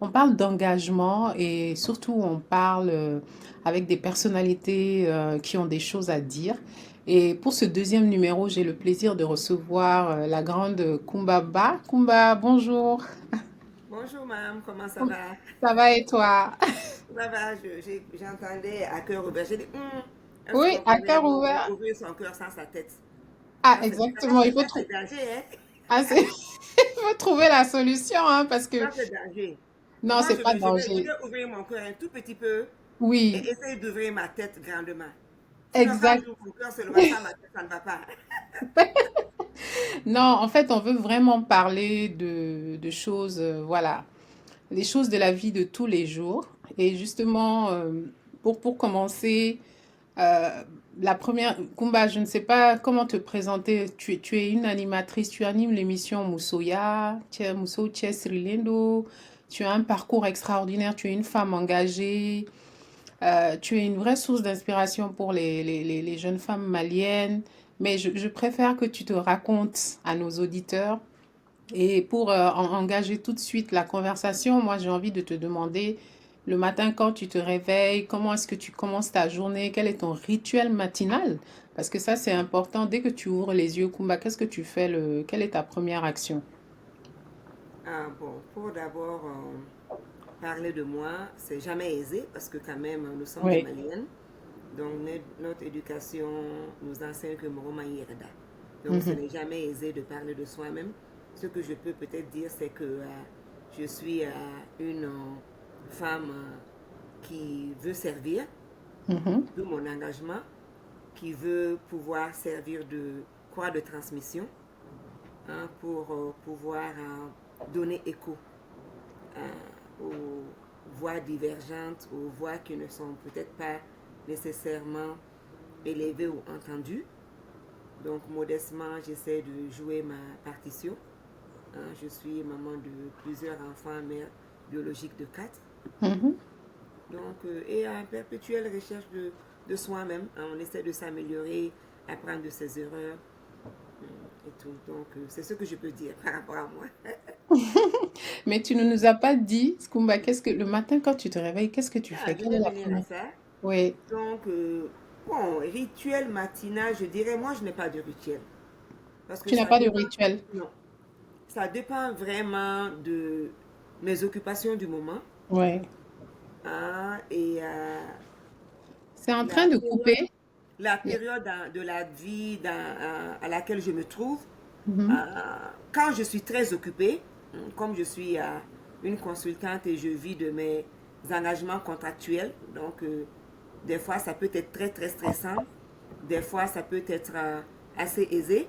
On parle d'engagement et surtout on parle avec des personnalités qui ont des choses à dire. Et pour ce deuxième numéro, j'ai le plaisir de recevoir la grande Kumba Ba. Kumba, bonjour. Bonjour, madame, comment ça va? Ça va et toi? Ça va, j'entendais à cœur ouvert. J'ai dit, est-ce Oui, qu'on à pourrait cœur ouvert. ouvrir son cœur sans sa tête? Ah, exactement. Ça, c'est danger, hein? Ah, il faut trouver la solution, hein, parce que Ça, c'est danger. non, Moi, c'est pas je danger. vais ouvrir mon cœur un tout petit peu et Oui, essayer d'ouvrir ma tête grandement. Sinon, quand exact. j'ouvre mon cœur seulement sans ma tête, ça ne va pas. Non, en fait, on veut vraiment parler de choses, voilà, les choses de la vie de tous les jours. Et justement, pour commencer, euh, la première, Kumba, je ne sais pas comment te présenter. Tu es une animatrice, tu animes l'émission Moussoya, tu es Mousso, tu es Sri Lendo, tu as un parcours extraordinaire, tu es une femme engagée, tu es une vraie source d'inspiration pour les jeunes femmes maliennes. Mais je préfère que tu te racontes à nos auditeurs et pour engager tout de suite la conversation, moi j'ai envie de te demander le matin quand tu te réveilles, comment est-ce que tu commences ta journée, quel est ton rituel matinal? Parce que ça c'est important. Dès que tu ouvres les yeux, Kumba, qu'est-ce que tu fais quelle est ta première action? Ah, bon, pour d'abord parler de moi, c'est jamais aisé parce que quand même, nous sommes des Oui. Maliennes. Donc, notre éducation nous enseigne que Moroma Yerda. Donc, ce Mhm. n'est jamais aisé de parler de soi-même. Ce que je peux peut-être dire, c'est que je suis une femme qui veut servir, Mhm. d'où mon engagement, qui veut pouvoir servir de croix de transmission, hein, pour pouvoir donner écho aux voix divergentes, aux voix qui ne sont peut-être pas nécessairement élevées ou entendues. Donc modestement, j'essaie de jouer ma partition. Hein, je suis maman de plusieurs enfants, mère biologique de quatre. Mhm. Donc, et en perpétuelle recherche de soi-même, hein, on essaie de s'améliorer, apprendre de ses erreurs et tout. Donc, c'est ce que je peux dire par rapport à moi. Mais tu ne nous as pas dit, Kumba, qu'est-ce que le matin quand tu te réveilles, qu'est-ce que tu Ah, fais? je Quelle est vais la venir à première? ça. Oui. Donc, bon, rituel matinal, je dirais, moi, je n'ai pas de rituel. Parce que Tu n'as ça pas de dépend, rituel. non, ça dépend vraiment de mes occupations du moment, Oui. hein, et C'est en la train de période, couper. la période de la vie à laquelle je me trouve. Mhm. Quand je suis très occupée, comme je suis une consultante et je vis de mes engagements contractuels, donc des fois ça peut être très très stressant, des fois ça peut être assez aisé,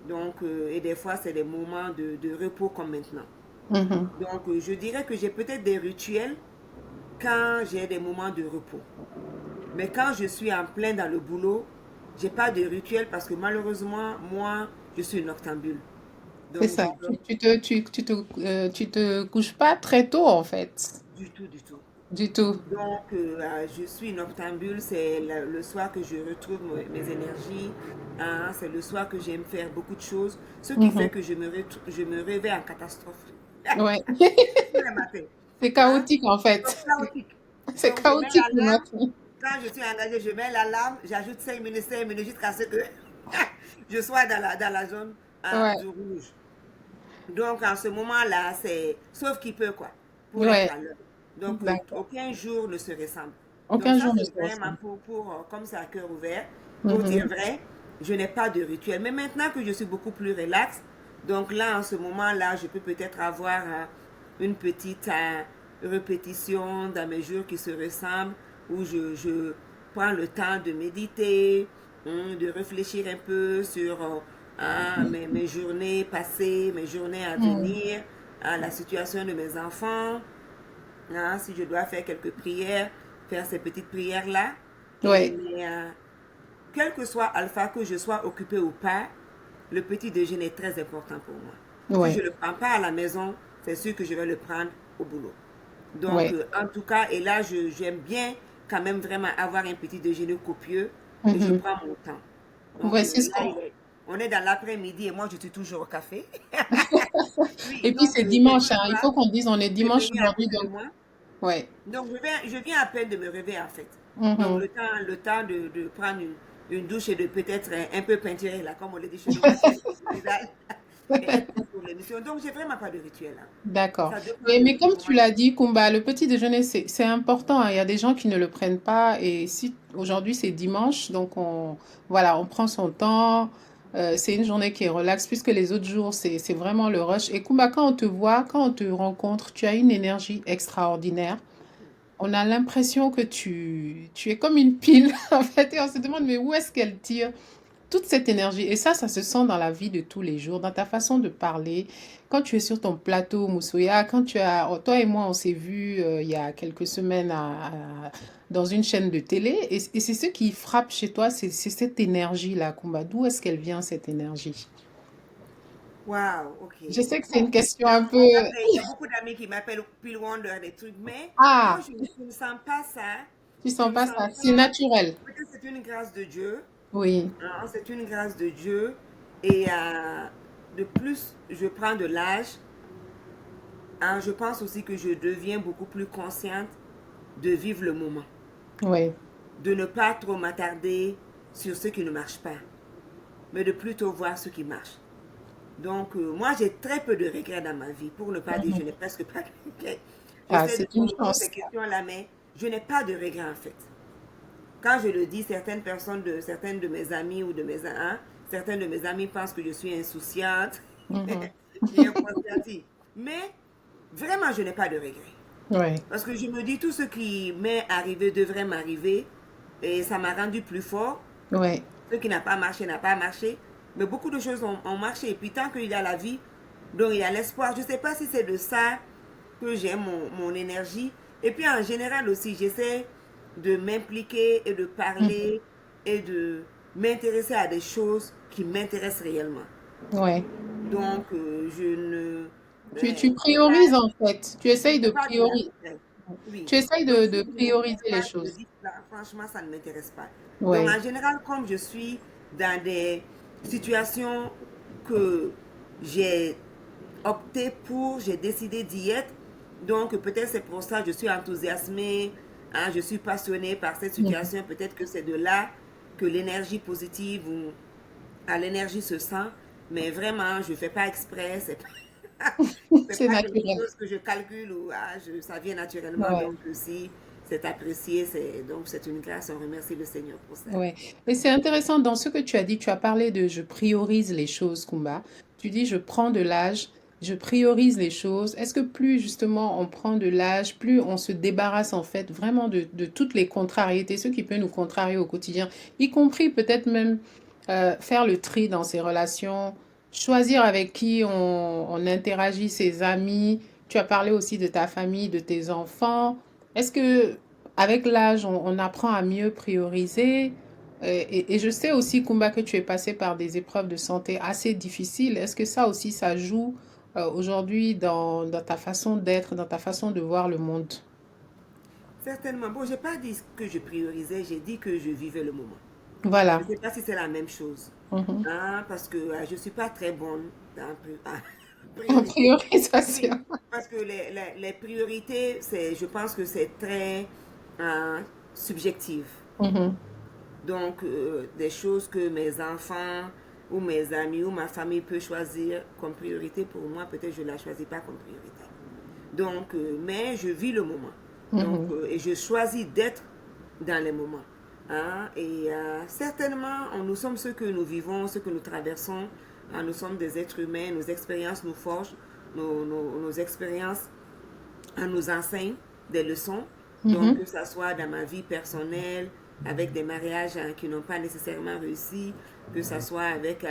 donc et des fois c'est des moments de repos comme maintenant. Mhm. Donc je dirais que j'ai peut-être des rituels quand j'ai des moments de repos. Mais quand je suis en plein dans le boulot, j'ai pas de rituel parce que malheureusement, moi, je suis noctambule. C'est Donc, ça. je dors Tu te couches pas très tôt, en fait. du tout, du tout. Du tout. Donc, je suis noctambule. C'est le soir que je retrouve mes énergies. Hein, c'est le soir que j'aime faire beaucoup de choses. Ce qui fait Mhm. que je me réveille en catastrophe Ouais. tous les matins. C'est Hein? chaotique, en Donc, fait. chaotique. C'est Donc, je mets chaotique le l'alarme. matin. Quand je suis engagée, je mets l'alarme. J'ajoute 5 minutes jusqu'à ce que je sois dans la zone Ouais. du rouge. Donc, en ce moment-là, c'est sauf qui peut, quoi, pour être Ouais. à l'heure. Donc, D'accord. aucun jour ne se ressemble. Donc, Aucun ça, jour ne c'est se vraiment ressemble. comme c'est à cœur ouvert, pour dire Mhm. vrai, je n'ai pas de rituel. Mais maintenant que je suis beaucoup plus relax, donc là, en ce moment-là, je peux peut-être avoir une petite répétition dans mes jours qui se ressemblent, où je prends le temps de méditer, de réfléchir un peu sur mes journées passées, mes journées à Mhm. venir, la situation de mes enfants, hein, si je dois faire quelques prières, faire ces petites prières-là. Et Ouais. quel que soit Alpha, que je sois occupé ou pas, le petit déjeuner est très important pour moi. Si je Ouais. ne le prends pas à la maison, c'est sûr que je vais le prendre au boulot. Donc, Ouais. en tout cas, et là, j'aime bien quand même vraiment avoir un petit déjeuner copieux et je Mhm. prends mon temps. Donc Ouais, c'est ce là, qu'on... on est dans l'après-midi et moi, je suis toujours au café. Oui, Et puis donc c'est des dimanche, fois, hein. Il faut qu'on dise on est c'est dimanche venu à aujourd'hui, côté de donc moi. ouais. Donc je viens à peine de me réveiller en fait. Donc Mhm. le temps de prendre une douche et de peut-être un peu peinturer là, comme on le dit chez nous, masquer le visage et être prêt pour l'émission. Donc j'ai vraiment pas de rituel, hein. D'accord. Ça dépend Mais du comme moment. tu l'as dit, Kumba, le petit déjeuner, c'est important, hein. Il y a des gens qui ne le prennent pas. Et si aujourd'hui c'est dimanche, donc voilà, on prend son temps. C'est une journée qui est relax, puisque les autres jours, c'est vraiment le rush. Et Kumba, quand on te voit, quand on te rencontre, tu as une énergie extraordinaire. On a l'impression que tu es comme une pile, en fait. Et on se demande, mais où est-ce qu'elle tire toute cette énergie? Et ça se sent dans la vie de tous les jours, dans ta façon de parler. Quand tu es sur ton plateau, Moussoya, quand tu as, oh, toi et moi, on s'est vus il y a quelques semaines dans une chaîne de télé, et c'est ce qui frappe chez toi, c'est cette énergie-là, Kumba. D'où est-ce qu'elle vient, cette énergie? Waouh, ok. Je sais que c'est Bon, une question un peu... après, il y a beaucoup d'amis qui m'appellent Pile Wonder, des trucs, mais moi, Ah, je ne sens pas ça. tu Je sens ne pas sens ça? C'est pas. naturel. Peut-être c'est une grâce de Dieu. Oui, Hein, c'est une grâce de Dieu. Et de plus, je prends de l'âge. Hein, je pense aussi que je deviens beaucoup plus consciente de vivre le moment. oui. De ne pas trop m'attarder sur ce qui ne marche pas, mais de plutôt voir ce qui marche. Donc, moi, j'ai très peu de regrets dans ma vie. Pour ne pas dire, je Mhm. n'ai presque pas de regrets. Ah, J'essaie de c'est une formuler chance. ces questions-là, mais je n'ai pas de regrets en fait. Quand je le dis, certaines de mes amies ou de mes certains de mes amis pensent que je suis insouciante Mhm. et inconsciente. Mais vraiment, je n'ai pas de regrets. Oui, Parce que je me dis, tout ce qui m'est arrivé devrait m'arriver. Et ça m'a rendu plus fort. oui. Ce qui n'a pas marché n'a pas marché. Mais beaucoup de choses ont marché. Et puis tant qu'il y a la vie, donc il y a l'espoir. Je ne sais pas si c'est de ça que j'ai mon énergie. Et puis en général aussi, j'essaie de m'impliquer et de Mhm. parler et de m'intéresser à des choses qui m'intéressent réellement. Oui. Donc je ne... Tu c'est pas, priorises en fait. Tu je ne essayes fais de pas de prioriser. la... Oui. Tu essayes Donc, de si je ne m'intéresse prioriser les pas, je me choses. dis, là, franchement, ça ne m'intéresse pas. Donc, Oui. en général, comme je suis dans des situations que j'ai opté pour, j'ai décidé d'y être, donc peut-être c'est pour ça que je suis enthousiasmée, hein, je suis passionnée par cette Mhm. situation. Peut-être que c'est de là que l'énergie positive ou à l'énergie se sent, mais vraiment, je ne fais pas exprès, c'est C'est pas quelque naturel. chose que je calcule ou ça vient naturellement. Ouais. Donc, si c'est apprécié, donc c'est une grâce. On remercie le Seigneur pour ça. Ouais. Et c'est intéressant dans ce que tu as dit. Tu as parlé de je priorise les choses, Kumba. Tu dis je prends de l'âge, je priorise les choses. Est-ce que plus justement on prend de l'âge, plus on se débarrasse en fait vraiment de toutes les contrariétés, ce qui peut nous contrarier au quotidien, y compris peut-être même faire le tri dans ses relations, choisir avec qui on interagit, ses amis. Tu as parlé aussi de ta famille, de tes enfants. Est-ce que avec l'âge, on apprend à mieux prioriser? Et je sais aussi, Kumba, que tu es passé par des épreuves de santé assez difficiles. Est-ce que ça aussi, ça joue aujourd'hui dans ta façon d'être, dans ta façon de voir le monde? Certainement. Bon, j'ai pas dit que je priorisais, j'ai dit que je vivais le moment. Je ne Voilà. sais pas si c'est la même chose. Mhm. Hein, parce que je ne suis pas très bonne dans En priorité. Oui, priorisation. parce que les priorités, je pense que c'est très hein, subjectif. Mhm. Donc, des choses que mes enfants ou mes amis ou ma famille peut choisir comme priorité, pour moi, peut-être je ne la choisis pas comme priorité. Donc, mais je vis le moment. Donc, Mhm. et je choisis d'être dans les moments. Hein. Et certainement, nous sommes ce que nous vivons, ce que nous traversons. Hein, nous sommes des êtres humains, nos expériences nous forgent, nos expériences nous enseignent des leçons. Donc, Mhm. que ce soit dans ma vie personnelle, avec des mariages qui n'ont pas nécessairement réussi, que ce soit avec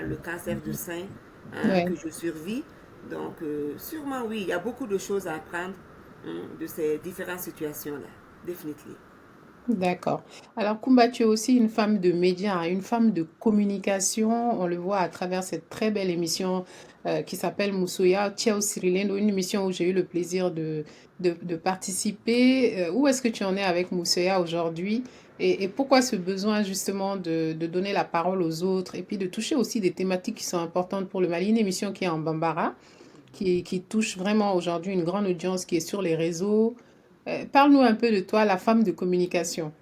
le cancer du sein que Ouais. je survis. Donc, sûrement, oui, il y a beaucoup de choses à apprendre de ces différentes situations-là, définitivement. D'accord. Alors, Kumba, tu es aussi une femme de médias, hein, une femme de communication. On le voit à travers cette très belle émission qui s'appelle Moussoya Ciao Sirilendo, une émission où j'ai eu le plaisir de participer. Où est-ce que tu en es avec Moussoya aujourd'hui? Et pourquoi ce besoin justement de donner la parole aux autres et puis de toucher aussi des thématiques qui sont importantes pour le Mali, une émission qui est en Bambara, qui touche vraiment aujourd'hui une grande audience qui est sur les réseaux. Parle-nous un peu de toi, la femme de communication.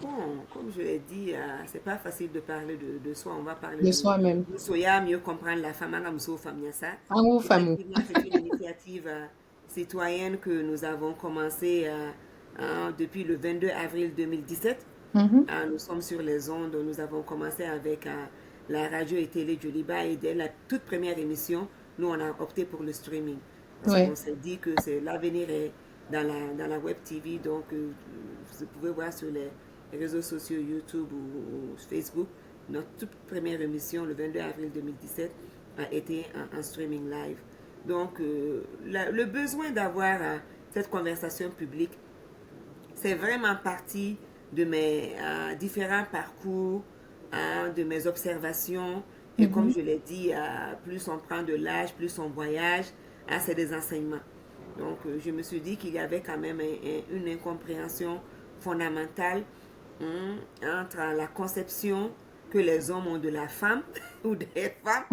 Bon, comme je l'ai dit, c'est pas facile de parler de soi. On va parler De soi-même. de Soya, mieux comprendre la femme, Angamso, Famiasa. Amour, femme. Effectivement, c'est une initiative citoyenne que nous avons commencée depuis le 22 avril 2017. Mhm. Nous sommes sur les ondes. Nous avons commencé avec la radio et télé Joliba et dès la toute première émission, nous, on a opté pour le streaming. Parce Ouais. qu'on s'est dit que l'avenir est dans la web TV. Donc, vous pouvez voir sur les réseaux sociaux YouTube ou Facebook, notre toute première émission, le 22 avril 2017, a été en streaming live. Donc, le besoin d'avoir cette conversation publique, c'est vraiment parti de mes différents parcours, de mes observations. Et comme Mhm. je l'ai dit, plus on prend de l'âge, plus on voyage, c'est des enseignements. Donc, je me suis dit qu'il y avait quand même une incompréhension fondamentale entre la conception que les hommes ont de la femme ou des femmes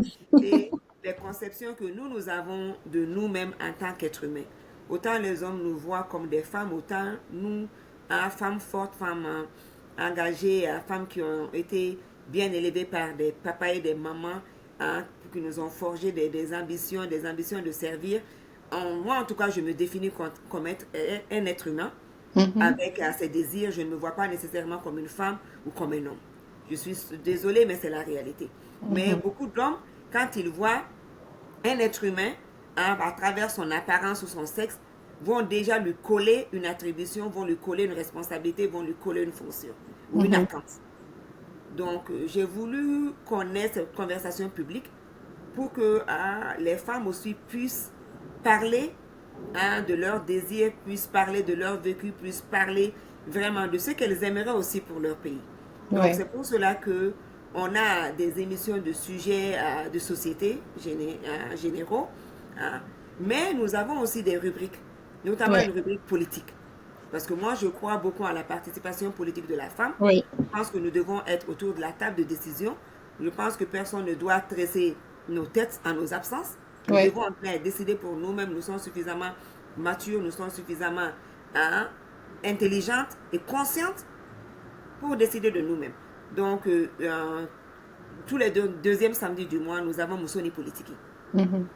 et les conceptions que nous avons de nous-mêmes en tant qu'êtres humains. Autant les hommes nous voient comme des femmes, autant nous, femmes fortes, femmes engagées, femmes qui ont été bien élevées par des papas et des mamans, qui nous ont forgé des ambitions de servir. Moi, en tout cas, je me définis comme un être humain Mhm. avec ses désirs. Je ne me vois pas nécessairement comme une femme ou comme un homme. Je suis désolée, mais c'est la réalité. Mais Mhm. beaucoup d'hommes, quand ils voient un être humain, à travers son apparence ou son sexe, vont déjà lui coller une attribution, vont lui coller une responsabilité, vont lui coller une fonction ou une Mhm. attente. Donc, j'ai voulu qu'on ait cette conversation publique pour que les femmes aussi puissent parler de leurs désirs, puissent parler de leur vécu, puissent parler vraiment de ce qu'elles aimeraient aussi pour leur pays. Donc, Ouais. c'est pour cela que on a des émissions de sujets de société généraux, hein, mais nous avons aussi des rubriques, notamment Ouais. une rubrique politique. Parce que moi, je crois beaucoup à la participation politique de la femme. Oui. Je pense que nous devons être autour de la table de décision. Je pense que personne ne doit tresser nos têtes en nos absences. Nous Ouais. devons en train de décider pour nous-mêmes. Nous sommes suffisamment matures, nous sommes suffisamment hein, intelligentes et conscientes pour décider de nous-mêmes. Donc, tous les deuxièmes samedis du mois, nous avons Moussoni Politique. Mhm.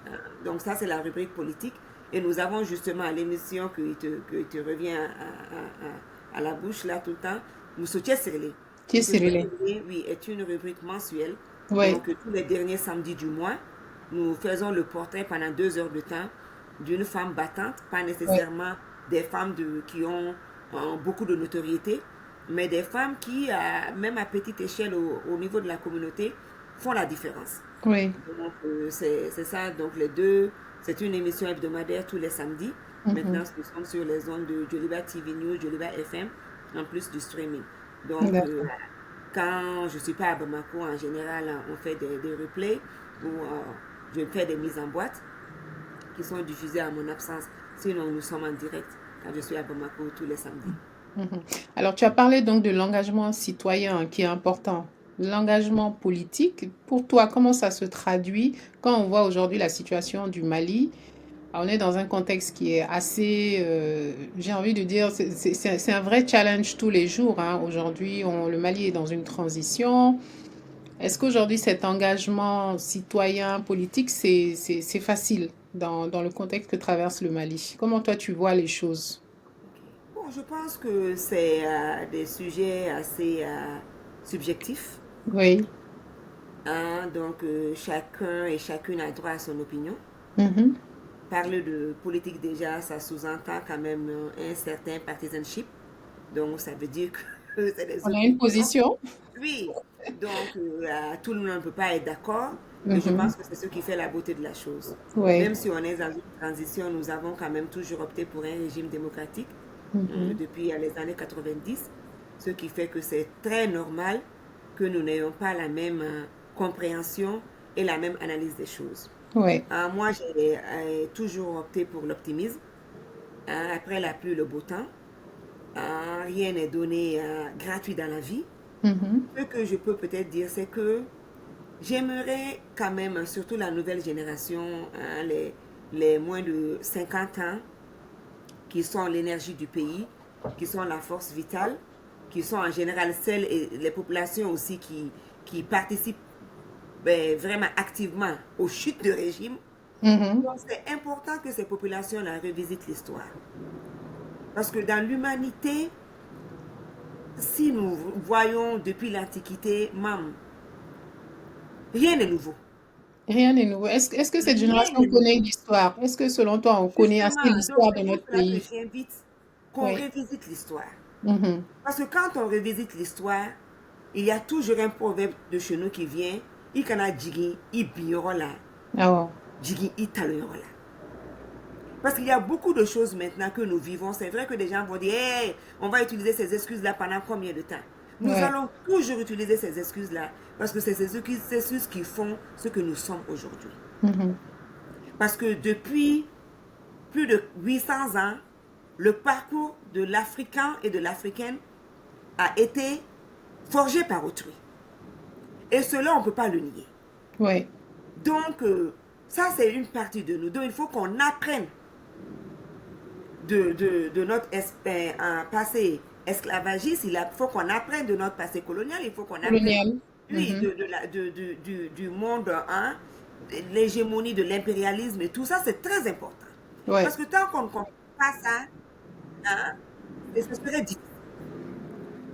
Donc ça, c'est la rubrique politique. Et nous avons justement l'émission qui te revient à la bouche là tout le temps, Moussoutier Sirlé. Tu es Moussoutier Cyril. Sirlé, oui, est une rubrique mensuelle. Ouais. Donc tous les derniers samedis du mois, nous faisons le portrait pendant 2 heures de temps d'une femme battante, pas Ouais. nécessairement des femmes qui ont beaucoup de notoriété, mais des femmes qui, même à petite échelle au niveau de la communauté, font la différence. Oui. Donc, c'est ça. Donc, les deux, c'est une émission hebdomadaire tous les samedis. Maintenant, Mhm. nous sommes sur les ondes de Joliba TV News, Joliba FM, en plus du streaming. Donc, D'accord. quand je ne suis pas à Bamako, en général, on fait des replays ou je fais des mises en boîte qui sont diffusées à mon absence. Sinon, nous sommes en direct quand je suis à Bamako tous les samedis. Mhm. Alors, tu as parlé donc de l'engagement citoyen qui est important. L'engagement politique, pour toi, comment ça se traduit quand on voit aujourd'hui la situation du Mali? On est dans un contexte qui est assez, j'ai envie de dire, c'est un vrai challenge tous les jours, hein. Aujourd'hui, le Mali est dans une transition. Est-ce qu'aujourd'hui, cet engagement citoyen, politique, c'est facile dans le contexte que traverse le Mali? Comment toi, tu vois les choses? Bon, je pense que c'est des sujets assez subjectifs. Oui. Hein, donc, chacun et chacune a droit à son opinion. Mhm. Parler de politique déjà, ça sous-entend quand même un certain partisanship. Donc, ça veut dire que c'est des On a une opinions. position. Oui, donc tout le monde ne peut pas être d'accord. Et je Mhm. pense que c'est ce qui fait la beauté de la chose. Oui. Même si on est dans une transition, nous avons quand même toujours opté pour un régime démocratique Mhm. depuis les années 90. Ce qui fait que c'est très normal que nous n'ayons pas la même compréhension et la même analyse des choses. Oui. Moi, j'ai toujours opté pour l'optimisme. Après la pluie, le beau temps. Rien n'est donné gratuit dans la vie. Mhm. Ce que je peux peut-être dire, c'est que j'aimerais quand même, surtout la nouvelle génération, les moins de 50 ans, qui sont l'énergie du pays, qui sont la force vitale, qui sont en général celles et les populations aussi qui participent vraiment activement aux chutes de régime. Mhm. Donc c'est important que ces populations-là revisitent l'histoire. Parce que dans l'humanité, si nous voyons depuis l'Antiquité, même, rien n'est nouveau. Rien n'est nouveau. Est-ce que cette Rien génération n'est connaît nouveau. l'histoire? Est-ce que selon toi, on connaît assez Justement, donc l'histoire de c'est pour notre cela que pays? j'invite qu'on Oui. revisite l'histoire. Mhm. Parce que quand on revisite l'histoire, il y a toujours un proverbe de chez nous qui vient, il kana jigi, il biorola, Ah ouais. jigi, il taloyorola. Parce qu'il y a beaucoup de choses maintenant que nous vivons. C'est vrai que des gens vont dire, hey, on va utiliser ces excuses-là pendant combien de temps? Nous Ouais. allons toujours utiliser ces excuses-là parce que c'est ces excuses qui font ce que nous sommes aujourd'hui. Mhm. Parce que depuis plus de 800 ans, le parcours de l'Africain et de l'Africaine a été forgé par autrui. Et cela, on ne peut pas le nier. Ouais. Donc, ça, c'est une partie de nous. Donc, il faut qu'on apprenne de notre passé esclavagiste, il faut qu'on apprenne de notre passé colonial, il faut qu'on apprenne, Colonial. oui, Mhm. du monde, hein, l'hégémonie de l'impérialisme et tout ça, c'est très important. Ouais. Parce que tant qu'on ne comprend pas ça, hein, ce serait difficile.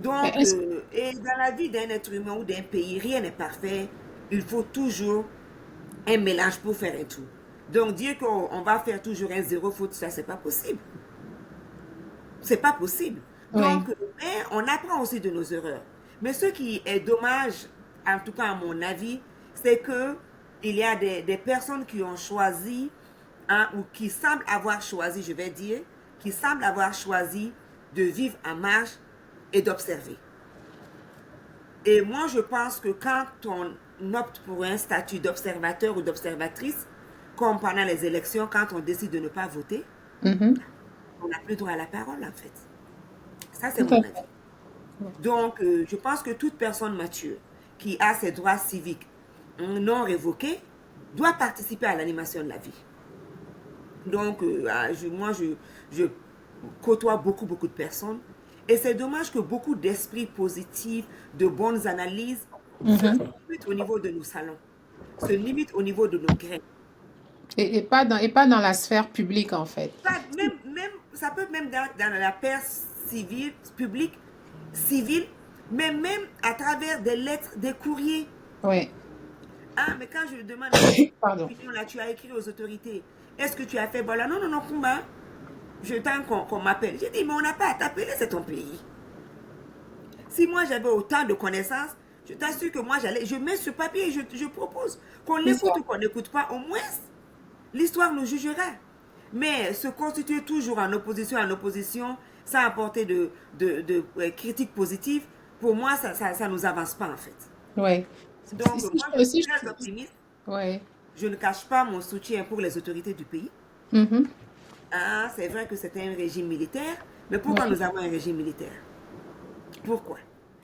Donc, Est-ce et dans la vie d'un être humain ou d'un pays, rien n'est parfait. Il faut toujours un mélange pour faire un tout. Donc, dire qu'on va faire toujours un zéro faute, ça, c'est pas possible. C'est pas possible. Oui. Donc, mais on apprend aussi de nos erreurs. Mais ce qui est dommage, en tout cas à mon avis, c'est que il y a des personnes qui ont choisi, hein, ou qui semblent avoir choisi, je vais dire, qui semblent avoir choisi de vivre en marge et d'observer. Et moi, je pense que quand on opte pour un statut d'observateur ou d'observatrice, comme pendant les élections, quand on décide de ne pas voter, Mhm. on n'a plus droit à la parole, en fait. Ça, c'est Tout mon à avis. fait. Donc, je pense que toute personne mature qui a ses droits civiques non révoqués doit participer à l'animation de la vie. Donc, je côtoie beaucoup de personnes. Et c'est dommage que beaucoup d'esprits positifs, de bonnes analyses se Mhm. limitent au niveau de nos salons, se limitent au niveau de nos grèves. Et pas dans la sphère publique, en fait. Ça peut même dans la paix civile, publique, civile, mais même à travers des lettres, des courriers. Oui. Ah, mais quand je demande est-ce que tu Pardon. là, tu as écrit aux autorités, est-ce que tu as fait, voilà, non, non, non, Kumba, je tente qu'on m'appelle. J'ai dit, mais on n'a pas à t'appeler, c'est ton pays. Si moi j'avais autant de connaissances, je t'assure que moi je mets ce papier et je propose. Qu'on C'est ça. l'écoute ou qu'on n'écoute pas, au moins, l'histoire nous jugera. Mais se constituer toujours en opposition, sans apporter de critiques positives, pour moi, ça nous avance pas en fait. Oui. Donc, moi, je suis Si très optimiste. ouais. Je ne cache pas mon soutien pour les autorités du pays. Mhm. Ah, c'est vrai que c'est un régime militaire, mais pourquoi Ouais. nous avons un régime militaire? Pourquoi?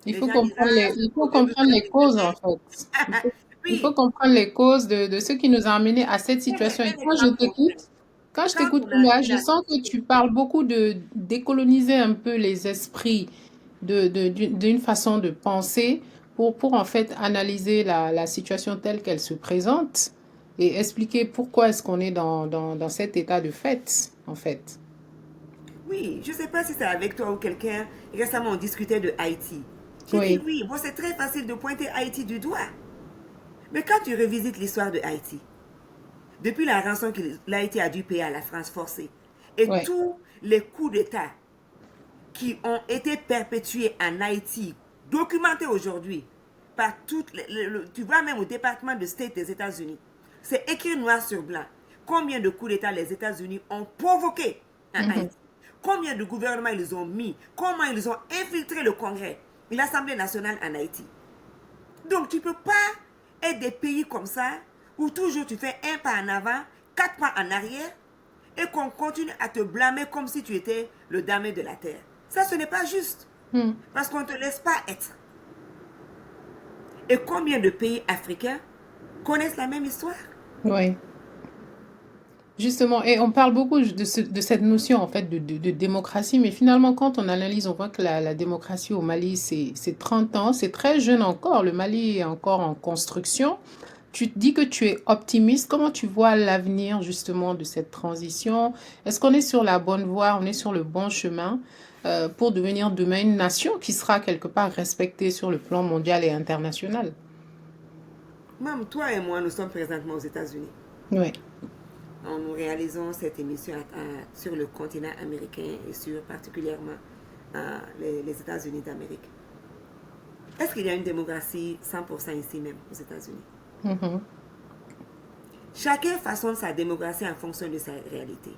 Il Les faut gens disent, comprendre ah, c'est il faut pour comprendre Jérusalem les qui causes, en se fait. fait. Il faut Oui, comprendre les causes de ce qui nous a amenés à cette situation. Et un exemple concret. quand je Quand t'écoute, on a Koula, eu je la sens que tu parles beaucoup de décoloniser un peu les esprits d'une façon de penser pour en fait analyser la situation telle qu'elle se présente et expliquer pourquoi est-ce qu'on est dans cet état de fait, en fait. Oui, je ne sais pas si c'est avec toi ou quelqu'un. Récemment, on discutait de Haïti. J'ai dit Oui, oui, bon, c'est très facile de pointer Haïti du doigt. Mais quand tu revisites l'histoire de Haïti, depuis la rançon que l'Haïti a dû payer à la France forcée, et oui. tous les coups d'État qui ont été perpétués en Haïti, documentés aujourd'hui par toutes tu vois même au département de State des États-Unis, c'est écrit noir sur blanc. Combien de coups d'État les États-Unis ont provoqué en Mhm. Haïti? Combien de gouvernements ils ont mis? Comment ils ont infiltré le Congrès, l'Assemblée nationale en Haïti? Donc tu ne peux pas être des pays comme ça où toujours tu fais un pas en avant, quatre pas en arrière et qu'on continue à te blâmer comme si tu étais le damné de la terre. Ça, ce n'est pas juste. Hmm. Parce qu'on ne te laisse pas être. Et combien de pays africains connaissent la même histoire? Oui. Justement, et on parle beaucoup de cette notion en fait de démocratie, mais finalement quand on analyse, on voit que la démocratie au Mali, c'est 30 ans, c'est très jeune encore, le Mali est encore en construction. Tu te dis que tu es optimiste, comment tu vois l'avenir justement de cette transition? Est-ce qu'on est sur la bonne voie, on est sur le bon chemin pour devenir demain une nation qui sera quelque part respectée sur le plan mondial et international? Même toi et moi, nous sommes présentement aux États-Unis. Oui. Nous réalisons cette émission sur le continent américain et sur particulièrement les États-Unis d'Amérique. Est-ce qu'il y a une démocratie 100% ici même aux États-Unis? Mhm. Chacun façonne sa démocratie en fonction de sa réalité.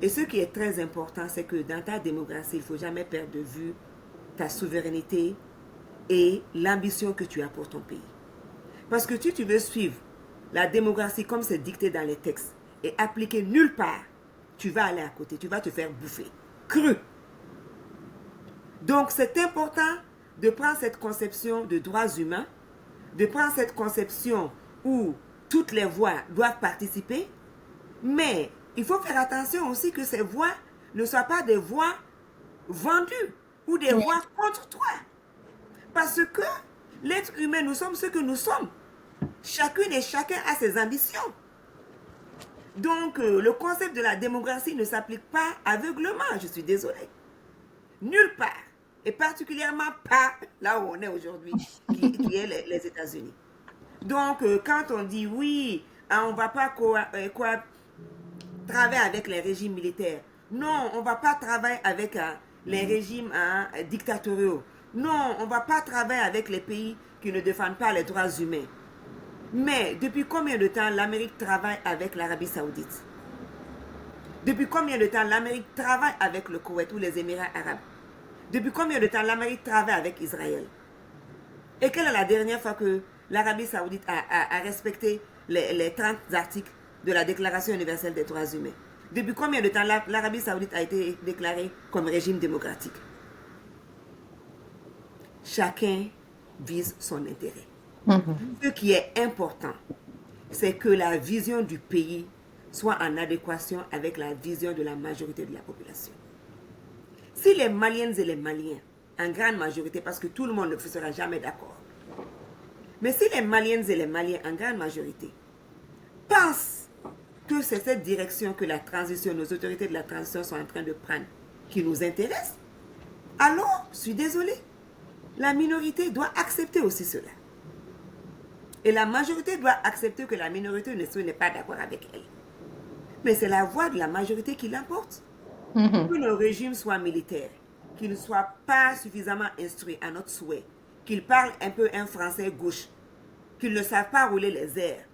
Et ce qui est très important, c'est que dans ta démocratie, il ne faut jamais perdre de vue ta souveraineté et l'ambition que tu as pour ton pays. Parce que si tu veux suivre la démocratie comme c'est dicté dans les textes et appliquer nulle part, tu vas aller à côté, tu vas te faire bouffer. Cru. Donc c'est important de prendre cette conception de droits humains, de prendre cette conception où toutes les voix doivent participer, mais il faut faire attention aussi que ces voix ne soient pas des voix vendues ou des Oui. voix contre toi. Parce que l'être humain, nous sommes ce que nous sommes. Chacune et chacun a ses ambitions. Donc, le concept de la démocratie ne s'applique pas aveuglement, je suis désolée. Nulle part. Et particulièrement pas là où on est aujourd'hui, qui est les États-Unis. Donc, quand on dit oui, on ne va pas travailler avec les régimes militaires. Non, on ne va pas travailler avec les régimes dictatoriaux. Non, on ne va pas travailler avec les pays qui ne défendent pas les droits humains. Mais depuis combien de temps l'Amérique travaille avec l'Arabie Saoudite? Depuis combien de temps l'Amérique travaille avec le Koweït ou les Émirats arabes? Depuis combien de temps l'Amérique travaille avec Israël? Et quelle est la dernière fois que l'Arabie Saoudite a respecté les 30 articles de la Déclaration universelle des droits humains? Depuis combien de temps l'Arabie Saoudite a été déclarée comme régime démocratique? Chacun vise son intérêt. Mhm. Ce qui est important, c'est que la vision du pays soit en adéquation avec la vision de la majorité de la population. Si les Maliennes et les Maliens, en grande majorité, parce que tout le monde ne sera jamais d'accord, mais si les Maliennes et les Maliens, en grande majorité, pensent que c'est cette direction que la transition, nos autorités de la transition sont en train de prendre, qui nous intéresse, alors, je suis désolée, la minorité doit accepter aussi cela. Et la majorité doit accepter que la minorité n'est pas d'accord avec elle. Mais c'est la voix de la majorité qui l'emporte. Mhm. Que nos régimes soient militaires, qu'ils ne soient pas suffisamment instruits à notre souhait, qu'ils parlent un peu un français gauche, qu'ils ne savent pas rouler les airs.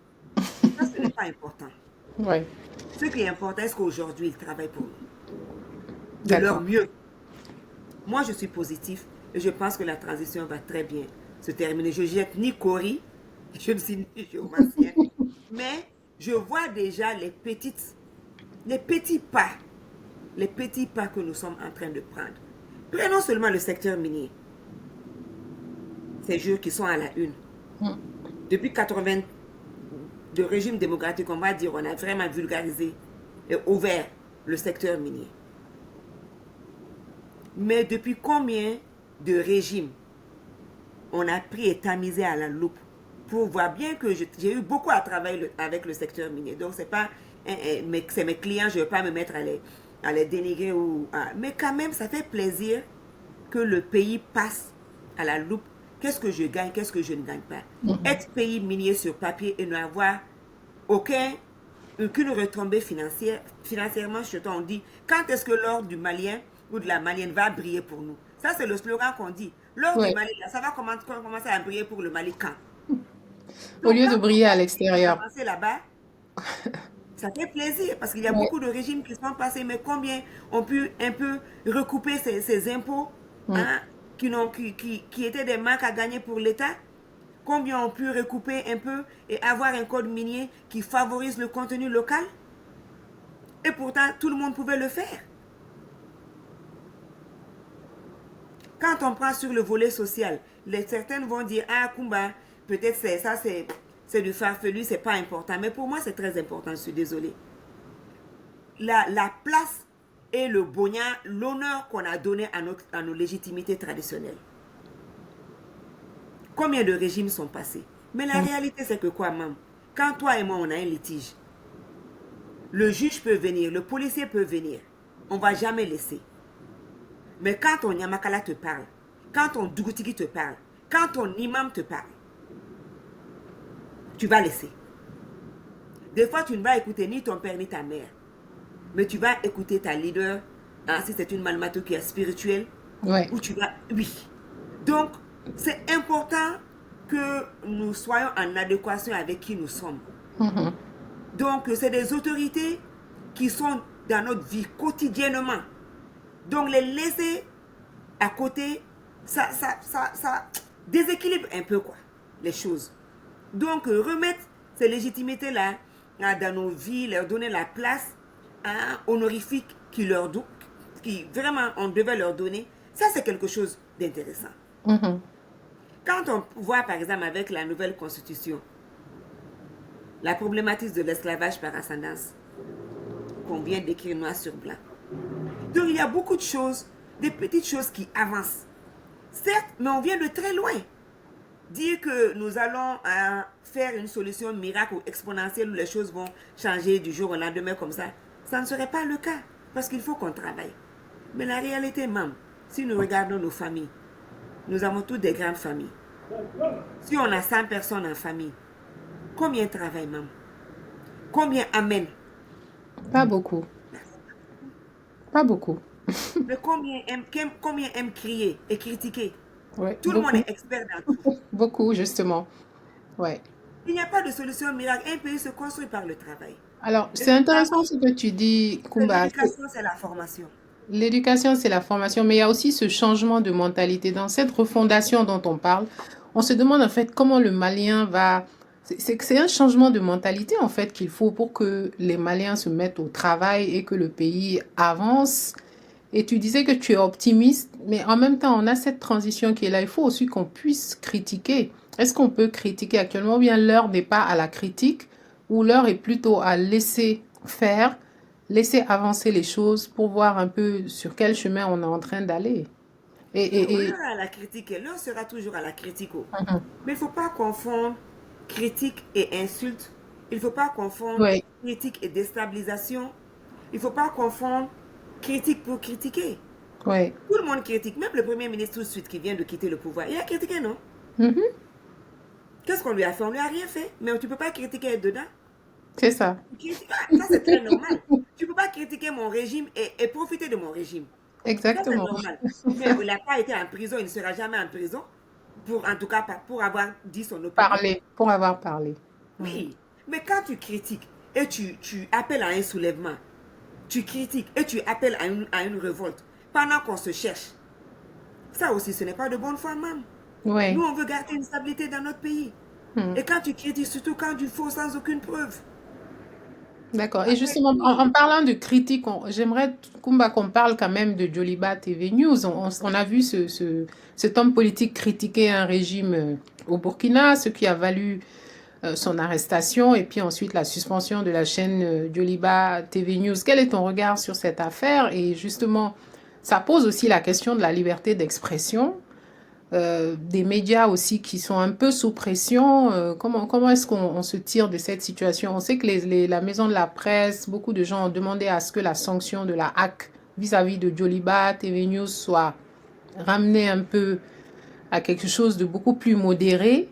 Ça, ce n'est pas important. Oui. Ce qui est important, c'est qu'aujourd'hui, ils travaillent pour nous. De leur D'accord. mieux. Moi, je suis positif et je pense que la transition va très bien se terminer. Je jette ni Cori, je ne suis ni géomancienne, mais je vois déjà les petits pas que nous sommes en train de prendre. Prenons seulement le secteur minier. Ces jours qui sont à la une. Mm. Depuis 80 de régime démocratique, on va dire, on a vraiment vulgarisé et ouvert le secteur minier. Mais depuis combien de régimes on a pris et tamisé à la loupe pour voir bien que j'ai eu beaucoup à travailler avec le secteur minier. Donc, c'est pas c'est mes clients, je ne vais pas me mettre à les dénigrer. Mais quand même, ça fait plaisir que le pays passe à la loupe. Qu'est-ce que je gagne, qu'est-ce que je ne gagne pas. Être pays minier sur papier et n'avoir aucune retombée financièrement, on dit, quand est-ce que l'or du Malien ou de la Malienne va briller pour nous? Ça, c'est le slogan qu'on dit. L'or du Oui. Mali, là, ça va commencer à briller pour le Mali quand? Au Donc, lieu de quand on briller voit à les pays l'extérieur. avancer là-bas, ça fait plaisir parce qu'il y a Oui. beaucoup de régimes qui sont passés, mais combien ont pu un peu recouper ces impôts Mm. hein, qui étaient des manques à gagner pour l'État? Combien ont pu recouper un peu et avoir un code minier qui favorise le contenu local? Et pourtant, tout le monde pouvait le faire. Quand on prend sur le volet social, certaines vont dire, ah, Kumba, peut-être c'est du farfelu, c'est pas important. Mais pour moi, c'est très important, je suis désolée. La place et le bonia, l'honneur qu'on a donné à nos légitimités traditionnelles. Combien de régimes sont passés? Mais la réalité, c'est que quoi, maman? Quand toi et moi, on a un litige, le juge peut venir, le policier peut venir. On ne va jamais laisser. Mais quand ton Yamakala te parle, quand ton Dougutiki te parle, quand ton imam te parle, tu vas laisser. Des fois, tu ne vas écouter ni ton père ni ta mère. Mais tu vas écouter ta leader, hein, si c'est une malmato qui est spirituelle, Ouais. ou tu vas... Oui. Donc, c'est important que nous soyons en adéquation avec qui nous sommes. Mhm. Donc, c'est des autorités qui sont dans notre vie quotidiennement. Donc, les laisser à côté, ça déséquilibre un peu, quoi, les choses. Donc, remettre ces légitimités-là dans nos vies, leur donner la place honorifique qui vraiment on devait leur donner, ça, c'est quelque chose d'intéressant. Mhm. Quand on voit, par exemple, avec la nouvelle constitution, la problématique de l'esclavage par ascendance, qu'on vient d'écrire noir sur blanc. Donc, il y a beaucoup de choses, des petites choses qui avancent. Certes, mais on vient de très loin. Dire que nous allons faire une solution miracle ou exponentielle où les choses vont changer du jour au lendemain comme ça ne serait pas le cas. Parce qu'il faut qu'on travaille. Mais la réalité même, si nous regardons nos familles, nous avons toutes des grandes familles. Si on a 100 personnes en famille, combien travaillent même? Combien amènent? Pas beaucoup. Pas beaucoup. Mais combien aiment crier et critiquer? Ouais, Tout le monde beaucoup. est expert dans tout. Beaucoup, justement. Ouais. Il n'y a pas de solution miracle. Un pays se construit par le travail. Alors, Et c'est le intéressant travail, ce que tu dis, c'est Kumba. l'éducation, c'est la formation. L'éducation, c'est la formation, mais il y a aussi ce changement de mentalité. Dans cette refondation dont on parle, on se demande en fait comment le Malien va... C'est un changement de mentalité en fait qu'il faut pour que les Maliens se mettent au travail et que le pays avance. Et tu disais que tu es optimiste, mais en même temps, on a cette transition qui est là. Il faut aussi qu'on puisse critiquer. Est-ce qu'on peut critiquer actuellement ou bien l'heure n'est pas à la critique ou l'heure est plutôt à laisser faire, laisser avancer les choses pour voir un peu sur quel chemin on est en train d'aller. Et, Non, et, et l'heure à la critique, l'heure sera toujours à la critique. mhm. Mais il ne faut pas confondre critique et insulte. Il ne faut pas confondre Ouais, critique et déstabilisation. Il ne faut pas confondre critique pour critiquer. ouais. Tout le monde critique, même le Premier ministre tout de suite qui vient de quitter le pouvoir. Il a critiqué, non? Mhm. Qu'est-ce qu'on lui a fait? On lui a rien fait. Mais tu ne peux pas critiquer être dedans. C'est ça. Ça, c'est très normal. Tu ne peux pas critiquer mon régime et profiter de mon régime. Ça, c'est Exactement. normal. Mais il n'a pas été en prison, il ne sera jamais en prison, en tout cas pour avoir dit son opinion. Parler, pour avoir parlé. Mm. Oui, mais quand tu critiques et tu appelles à un soulèvement, tu critiques et tu appelles à une révolte pendant qu'on se cherche, ça aussi, ce n'est pas de bonne foi même. Nous, Ouais. on veut garder une stabilité dans notre pays. Mm. Et quand tu critiques, surtout quand tu faux sans aucune preuve. D'accord. Et Après, justement, en oui, parlant de critique, j'aimerais, Kumba, qu'on parle quand même de Joliba TV News. On a vu cet homme politique critiquer un régime au Burkina, ce qui a valu son arrestation et puis ensuite la suspension de la chaîne Joliba TV News. Quel est ton regard sur cette affaire? Et justement, ça pose aussi la question de la liberté d'expression des médias aussi qui sont un peu sous pression. Comment est-ce qu'on se tire de cette situation? On sait que la maison de la presse, beaucoup de gens ont demandé à ce que la sanction de la HAC vis-à-vis de Joliba, TV News soit ramenée un peu à quelque chose de beaucoup plus modéré.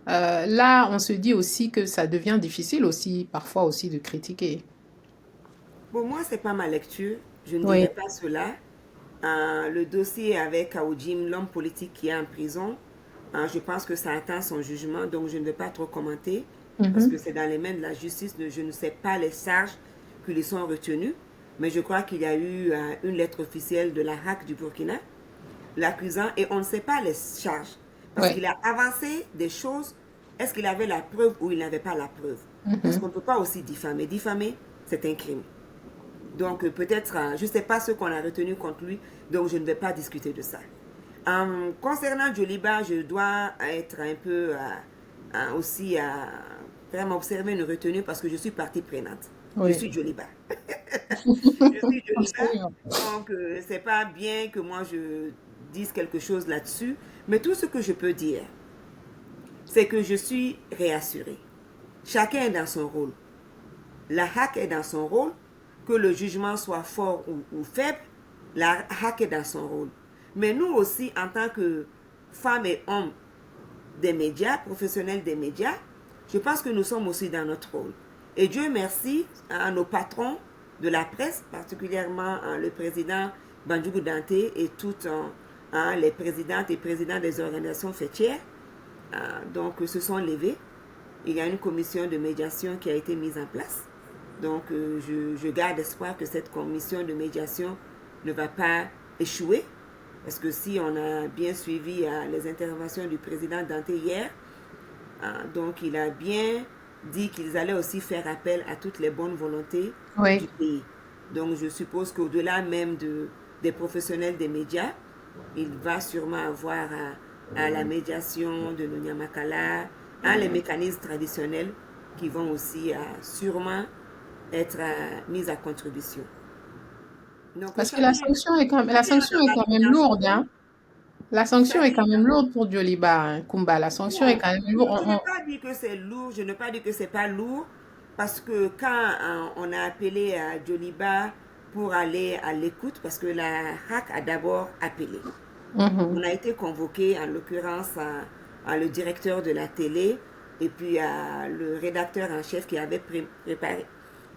Là, on se dit aussi que ça devient difficile aussi, parfois aussi, de critiquer. bon, moi, c'est pas ma lecture. Je ne Oui. dirais pas cela. Le dossier avec Aoudjim, l'homme politique qui est en prison, je pense que ça atteint son jugement, donc je ne vais pas trop commenter parce que Mhm. c'est dans les mains de la justice. Je ne sais pas les charges qui lui sont retenues, mais je crois qu'il y a eu une lettre officielle de la HAC du Burkina l'accusant et on ne sait pas les charges parce Ouais. qu'il a avancé des choses. Est-ce qu'il avait la preuve ou il n'avait pas la preuve? Parce Mhm. qu'on ne peut pas aussi diffamer. Diffamer, c'est un crime. Donc peut-être, je ne sais pas ce qu'on a retenu contre lui, donc je ne vais pas discuter de ça. Concernant Joliba, je dois être un peu aussi vraiment observer une retenue parce que je suis partie prenante. Je Oui, suis Joliba. Je suis Joliba. absolument. Donc, c'est pas bien que moi je dise quelque chose là-dessus. Mais tout ce que je peux dire, c'est que je suis réassurée. Chacun est dans son rôle. La HAC est dans son rôle. Que le jugement soit fort ou faible, la HAC est dans son rôle. Mais nous aussi, en tant que femmes et hommes des médias, professionnels des médias, je pense que nous sommes aussi dans notre rôle. Et Dieu merci à nos patrons de la presse, particulièrement le président Bandjougou Dante et toutes les présidentes et présidents des organisations fêtières, donc se sont levés. Il y a une commission de médiation qui a été mise en place. Donc je garde espoir que cette commission de médiation ne va pas échouer. Parce que si on a bien suivi les interventions du président Dante hier, donc il a bien dit qu'ils allaient aussi faire appel à toutes les bonnes volontés Oui. du pays. Donc je suppose qu'au-delà même des professionnels des médias, il va sûrement avoir à la médiation de Nunyamakala, les mécanismes traditionnels qui vont aussi sûrement être mis à contribution. Donc Parce que chacun, la chacun sanction est quand même dans son lourde, rôle, hein. La sanction est chacun quand même dans. lourde pour Joliba, hein, Kumba. La sanction est Bon, quand même je lourde. ne vais pas dire que c'est lourd, je ne vais pas dire que c'est pas lourd, parce que quand on a appelé à Joliba pour aller à l'écoute, parce que la HAC a d'abord appelé. On Mhm. a été convoqué, en l'occurrence, à le directeur de la télé et puis à le rédacteur en chef qui avait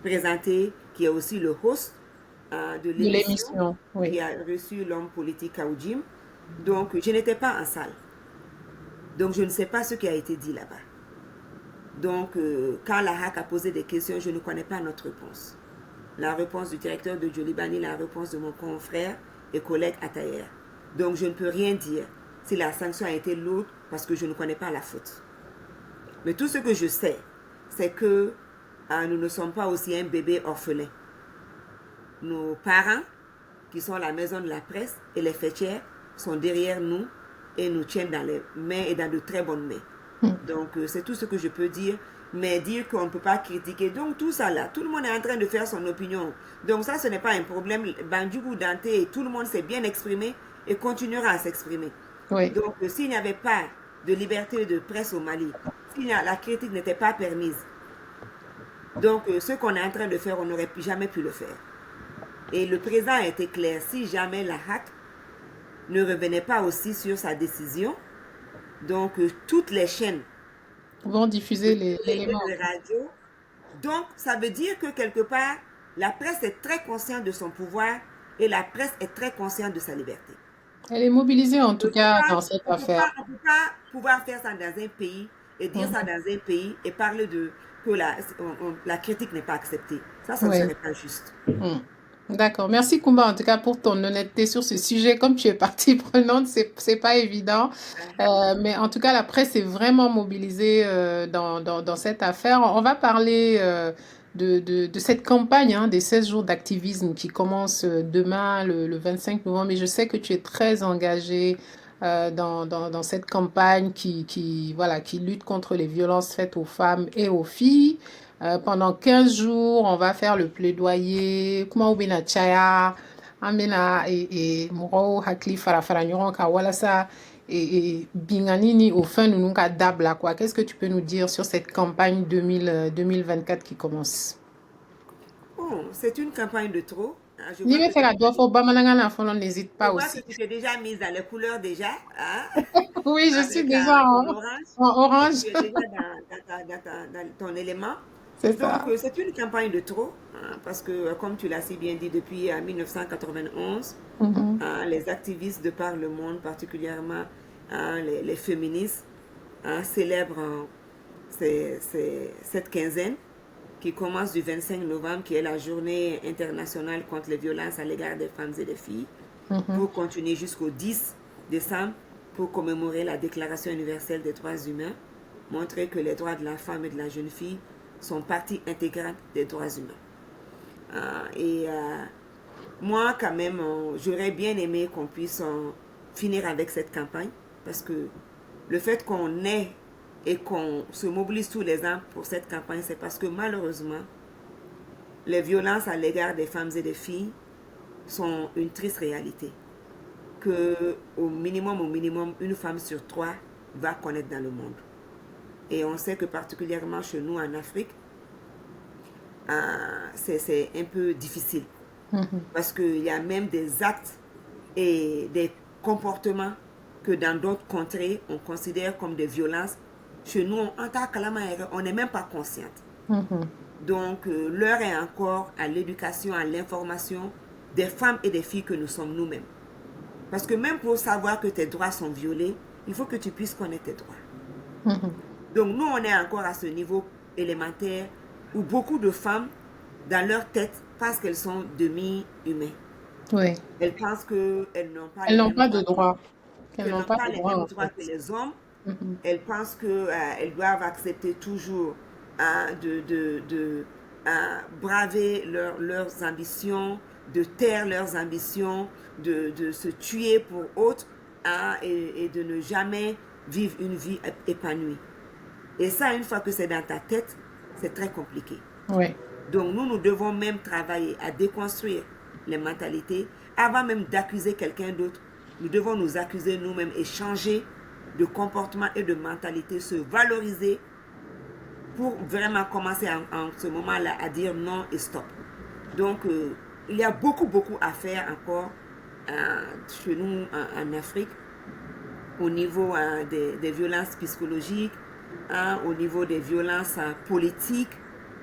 présenté, qui est aussi le host de De l'émission, l'émission, oui. qui a reçu l'homme politique Aoudjim. Donc, je n'étais pas en salle. Donc, je ne sais pas ce qui a été dit là-bas. Donc, quand la HAC a posé des questions, je ne connais pas notre réponse. La réponse du directeur de Jolibani, la réponse de mon confrère et collègue Atayer. Donc, je ne peux rien dire si la sanction a été lourde parce que je ne connais pas la faute. Mais tout ce que je sais, c'est que nous ne sommes pas aussi un bébé orphelin. Nos parents, qui sont la maison de la presse et les fêtières, sont derrière nous et nous tiennent dans les mains et dans de très bonnes mains. Donc, c'est tout ce que je peux dire. Mais dire qu'on ne peut pas critiquer. Donc, tout ça là, tout le monde est en train de faire son opinion. Donc, ça, ce n'est pas un problème. Bandjougou Dante et tout le monde s'est bien exprimé et continuera à s'exprimer. Oui. Donc, s'il n'y avait pas de liberté de presse au Mali, si la critique n'était pas permise, donc ce qu'on est en train de faire, on n'aurait jamais pu le faire. Et le président a été clair, si jamais la HAC ne revenait pas aussi sur sa décision, donc toutes les chaînes Vont de diffuser télé et l'élément. de radio, donc ça veut dire que quelque part, la presse est très consciente de son pouvoir et la presse est très consciente de sa liberté. Elle est mobilisée en On tout ne peut cas pas, dans cette affaire. on peut pas pouvoir faire ça dans un pays et dire ça Mhm. dans un pays et parler de que la critique n'est pas acceptée. Ça ne Oui. serait pas juste. Mm. D'accord. Merci Kumba en tout cas pour ton honnêteté sur ce sujet. Comme tu es partie prenante, c'est pas évident. Mais en tout cas, la presse est vraiment mobilisée dans cette affaire. On va parler de cette campagne hein, des 16 jours d'activisme qui commence demain, le 25 novembre. Et je sais que tu es très engagée dans cette campagne voilà, qui lutte contre les violences faites aux femmes et aux filles. Pendant 15 jours, on va faire le plaidoyer. Kuma ubina chaya, amena et moro hakli fara nyoron ka walasa et binganini au fin nous ka dabla quoi. Qu'est-ce que tu peux nous dire sur cette campagne 2024 qui commence? Bon, c'est une campagne de trop. Je Ni vois me que faire la doigt pour bamananga na folon n'hésite je pas vois aussi. que tu t'es déjà mise dans les couleurs déjà, hein, Oui, je suis avec déjà ton orange. en Donc, orange. tu es déjà dans ton élément. C'est Donc, ça. c'est une campagne de trop, hein, parce que, comme tu l'as si bien dit, depuis 1991, Mhm. les activistes de par le monde, particulièrement les féministes, célèbrent cette quinzaine qui commence du 25 novembre, qui est la journée internationale contre les violences à l'égard des femmes et des filles, Mhm. pour continuer jusqu'au 10 décembre pour commémorer la Déclaration universelle des droits humains, montrer que les droits de la femme et de la jeune fille sont partie intégrante des droits humains. Et moi, quand même, j'aurais bien aimé qu'on puisse finir avec cette campagne parce que le fait qu'on ait et qu'on se mobilise tous les ans pour cette campagne, c'est parce que malheureusement, les violences à l'égard des femmes et des filles sont une triste réalité que au minimum, une femme sur 3 va connaître dans le monde. Et on sait que particulièrement chez nous en Afrique, c'est un peu difficile parce qu'il y a même des actes et des comportements que dans d'autres contrées, on considère comme des violences. Chez nous, en tant qu'Alamaïre, on n'est même pas consciente. Donc, l'heure est encore à l'éducation, à l'information des femmes et des filles que nous sommes nous-mêmes. Parce que même pour savoir que tes droits sont violés, il faut que tu puisses connaître tes droits. Donc, nous, on est encore à ce niveau élémentaire où beaucoup de femmes, dans leur tête, pensent qu'elles sont demi-humaines. Oui. Elles pensent qu'elles n'ont pas Elles les n'ont mêmes pas de droits, droit. Qu'elles qu'elles n'ont n'ont pas pas de les droit, mêmes en droits fait. que les hommes. Elles pensent qu'elles doivent accepter toujours de braver leurs ambitions, de taire leurs ambitions, de se tuer pour autres et de ne jamais vivre une vie épanouie. Et ça, une fois que c'est dans ta tête, c'est très compliqué. Oui. Donc nous devons même travailler à déconstruire les mentalités avant même d'accuser quelqu'un d'autre. Nous devons nous accuser nous-mêmes et changer de comportement et de mentalité, se valoriser pour vraiment commencer en ce moment-là à dire non et stop. Donc il y a beaucoup à faire encore chez nous en Afrique au niveau des violences psychologiques, au niveau des violences politiques,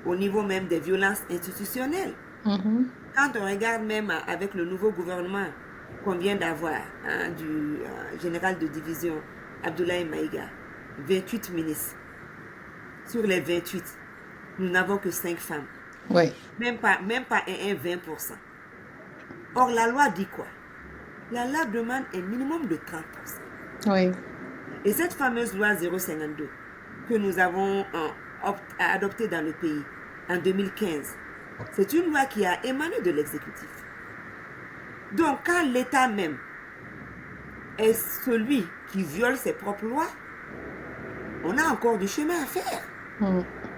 au niveau même des violences institutionnelles. Quand on regarde même avec le nouveau gouvernement qu'on vient d'avoir, du général de division Abdoulaye Maïga, 28 ministres. Sur les 28, nous n'avons que 5 femmes. Oui. Même pas 20%. Or, la loi dit quoi? La loi demande un minimum de 30%. Oui. Et cette fameuse loi 052 que nous avons adoptée dans le pays en 2015, c'est une loi qui a émané de l'exécutif. Donc, quand l'État même est celui qui viole ses propres lois, on a encore du chemin à faire.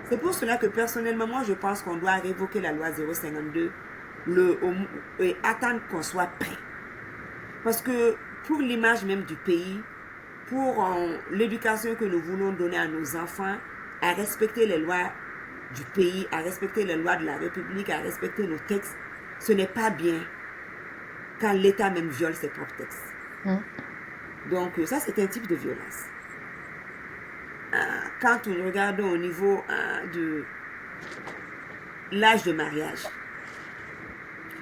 C'est pour cela que personnellement, moi, je pense qu'on doit révoquer la loi 052 et attendre qu'on soit prêt. Parce que pour l'image même du pays, pour l'éducation que nous voulons donner à nos enfants, à respecter les lois du pays, à respecter les lois de la République, à respecter nos textes, ce n'est pas bien quand l'État même viole ses propres textes. Donc ça, c'est un type de violence. Quand nous regardons au niveau de l'âge de mariage.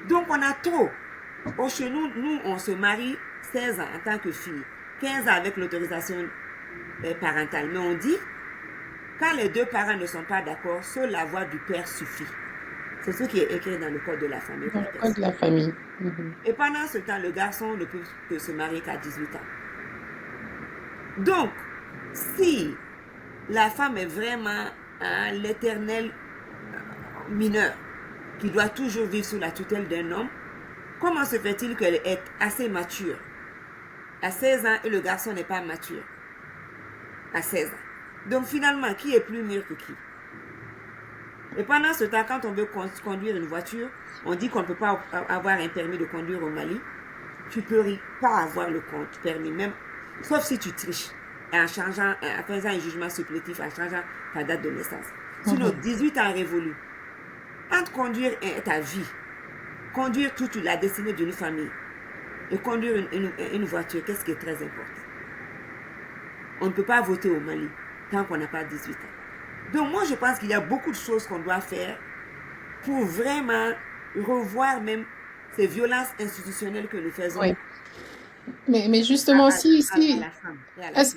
Donc on a trop. Chez nous, on se marie 16 ans en tant que fille, 15 ans avec l'autorisation parentale. Mais on dit, quand les deux parents ne sont pas d'accord, seule la voix du père suffit. C'est ce qui est écrit dans le code de la famille. Dans le code de la famille. Et pendant ce temps, le garçon ne peut que se marier qu'à 18 ans. Donc, si la femme est vraiment l'éternel mineur qui doit toujours vivre sous la tutelle d'un homme, comment se fait-il qu'elle est assez mature à 16 ans et le garçon n'est pas mature à 16 ans? Donc finalement, qui est plus mûr que qui? Et pendant ce temps, quand on veut conduire une voiture, on dit qu'on ne peut pas avoir un permis de conduire au Mali. Tu ne peux pas avoir le permis, même, sauf si tu triches, en faisant un jugement supplétif, en changeant ta date de naissance. Sinon, 18 ans révolus. Entre conduire ta vie, conduire toute la destinée d'une famille et conduire une voiture, qu'est-ce qui est très important? On ne peut pas voter au Mali tant qu'on n'a pas 18 ans. Donc moi, je pense qu'il y a beaucoup de choses qu'on doit faire pour vraiment revoir même ces violences institutionnelles que nous faisons. Oui. Mais justement, à la femme et à la est-ce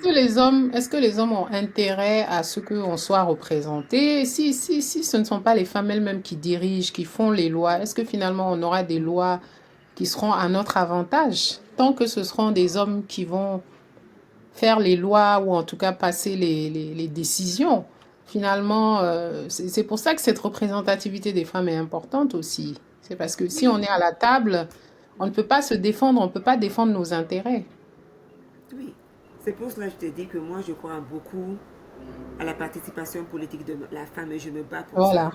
que les hommes ont intérêt à ce qu'on soit représenté? Si ce ne sont pas les femmes elles-mêmes qui dirigent, qui font les lois, est-ce que finalement on aura des lois qui seront à notre avantage? Tant que ce seront des hommes qui vont faire les lois ou en tout cas passer les décisions. Finalement, c'est pour ça que cette représentativité des femmes est importante aussi. C'est parce que si on est à la table, on ne peut pas se défendre, on ne peut pas défendre nos intérêts. Oui. C'est pour cela que je te dis que moi, je crois beaucoup à la participation politique de la femme et je me bats pour ça. Voilà.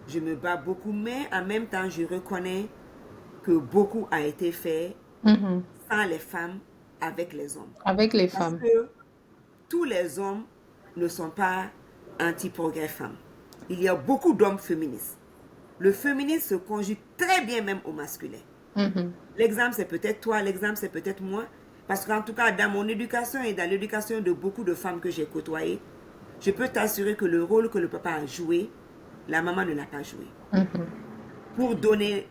Je me bats beaucoup, mais en même temps, je reconnais que beaucoup a été fait Mhm. sans les femmes, avec les hommes. Avec les Parce femmes. que tous les hommes ne sont pas anti-progrès femmes. Il y a beaucoup d'hommes féministes. Le féminisme se conjugue très bien même au masculin. Mhm. L'exemple, c'est peut-être toi, l'exemple, c'est peut-être moi. Parce qu'en tout cas, dans mon éducation et dans l'éducation de beaucoup de femmes que j'ai côtoyées, je peux t'assurer que le rôle que le papa a joué, la maman ne l'a pas joué. Mhm. Pour donner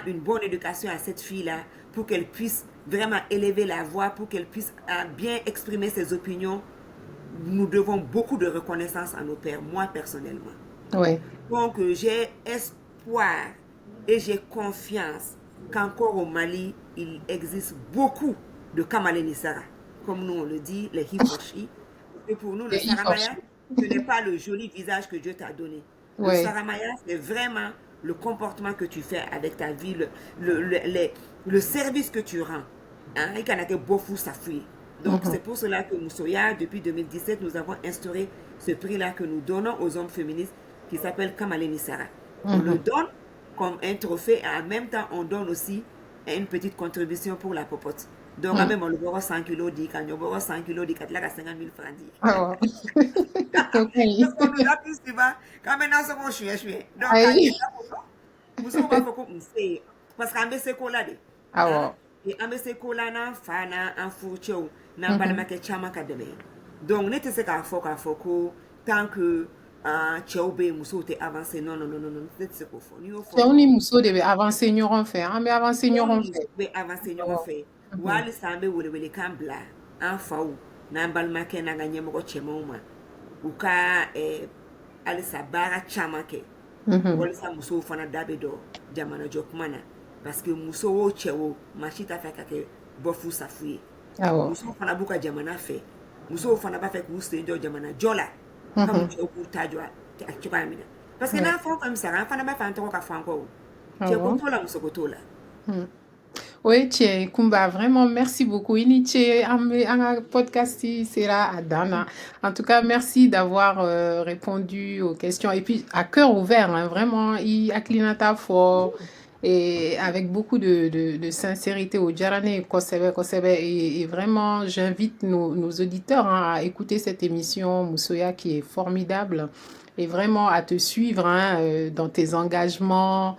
une bonne éducation à cette fille-là, pour qu'elle puisse vraiment élever la voix, pour qu'elle puisse bien exprimer ses opinions, nous devons beaucoup de reconnaissance à nos pères, moi personnellement. Ouais. Donc, j'ai espoir et j'ai confiance qu'encore au Mali, il existe beaucoup de Kamale Nisara. Comme nous, on le dit, les Hifoshi. Et pour nous, le Et il faut. Saramaya, ce n'est pas le joli visage que Dieu t'a donné. Le Ouais. Saramaya, c'est vraiment le comportement que tu fais avec ta vie, le service que tu rends. Hein, et qu'on a été beau fou, ça fuit. Donc, Mhm. c'est pour cela que Moussoya, depuis 2017, nous avons instauré ce prix-là que nous donnons aux hommes féministes qui s'appelle Kamale Nisara. On le Mhm. donne comme un trophée et en même temps, on donne aussi une petite contribution pour la popote. Donc, Mhm. même on le boit 100 kilos, dit quand on boit 100 kilos, dit qu'il y a 50 000 francs. Ah ouais. Donc, Ok. on nous a plus, tu vois. Quand maintenant, c'est qu'on chouette. Donc, quand il y Aïe. a muso b'a fɔ ko nse parce que an bɛ seko la de Ah hein? ouais. Et an bɛ seko la n'an fa n'an furucɛw n'an Mhm. balimakɛ caman ka dɛmɛ donc ne tɛ se k'a fɔ ko tant que cɛw bɛ yen musow tɛ avancer non non non non non, ne tɛ se k'o fɔ n'i y'o fɔ Cɛw ni dɔrɔn muso de bɛ avancer ɲɔgɔn fɛ. An bɛ avancer cɛw ni ɲɔgɔn fɛ. muso bɛ avancer ɲɔgɔn Awɔ. fɛ wa Mhm. halisa an bɛ welewelekan bila an faw n'an balimakɛ n'an ka ɲɛmɔgɔ cɛmanw ma u ka halisa baara caman kɛ Mhm. walisa musow fana da bɛ dɔ jamanajɔ kuma na parce que muso o cɛ o maa si t'a fɛ ka kɛ bɔfu safu ye Awɔ. musow fana b'u ka jamana fɛ musow fana b'a fɛ k'u sen jɔ jamanajɔ la comme Mhm. cɛw k'u ta jɔ a cogoya min na parce que Ouais. n'an fɛn o fɛn sara an fana b'a fɛ an tɔgɔ ka fɔ an kɔ o cɛ ko Awɔ. t'o la muso ko t'o la Mm. Oui, tiens, Kumba, vraiment, merci beaucoup. Ini ce un podcast sera à Dana. En tout cas, merci d'avoir répondu aux questions. Et puis, à cœur ouvert, hein, vraiment, il a clinata fort et avec beaucoup de sincérité au Djarane Kosebe, Kosebe. Et vraiment, j'invite nos auditeurs hein, à écouter cette émission Moussoya qui est formidable et vraiment à te suivre hein, dans tes engagements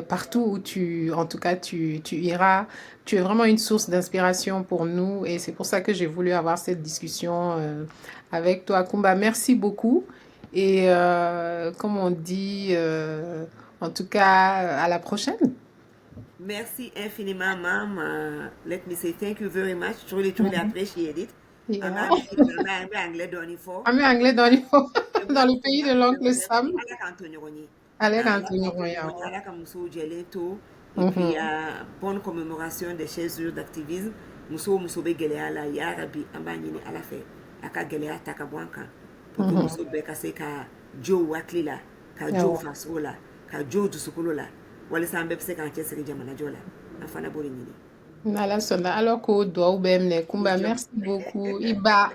partout où en tout cas, tu iras. Tu es vraiment une source d'inspiration pour nous et c'est pour ça que j'ai voulu avoir cette discussion avec toi, Kumba. Merci beaucoup et comme on dit, en tout cas, à la prochaine. merci infiniment mam let me say thank you very much truly truly Mhm. appreciate it an Yeah. b'a mɛ anglais dɔɔni fɔ On met anglais dans, moi dans le pour pays moi de je l'oncle voudrais Sam. ala k'an to ɲɔgɔn ye Allez, ala continue. k'an to ɲɔgɔn ye ala ka musow jɛlen to et puis Mhm. bonne commémoration des 16 jours d'activisme muso o muso bɛ gɛlɛya la ya rabi an b'a ɲini ala fɛ a ka gɛlɛya ta ka bɔ an kan pour que Mhm. muso bɛɛ ka se ka jo u hakili la ka jo u Yeah. farisogo la ka jo u dusukolo la walisa an bɛɛ bɛ se k'an cɛsiri jamanajɔ la an fana b'o de ɲini Nala sɔnna Ala k'o duwawu bɛɛ minɛ Kumba merci beaucoup i ba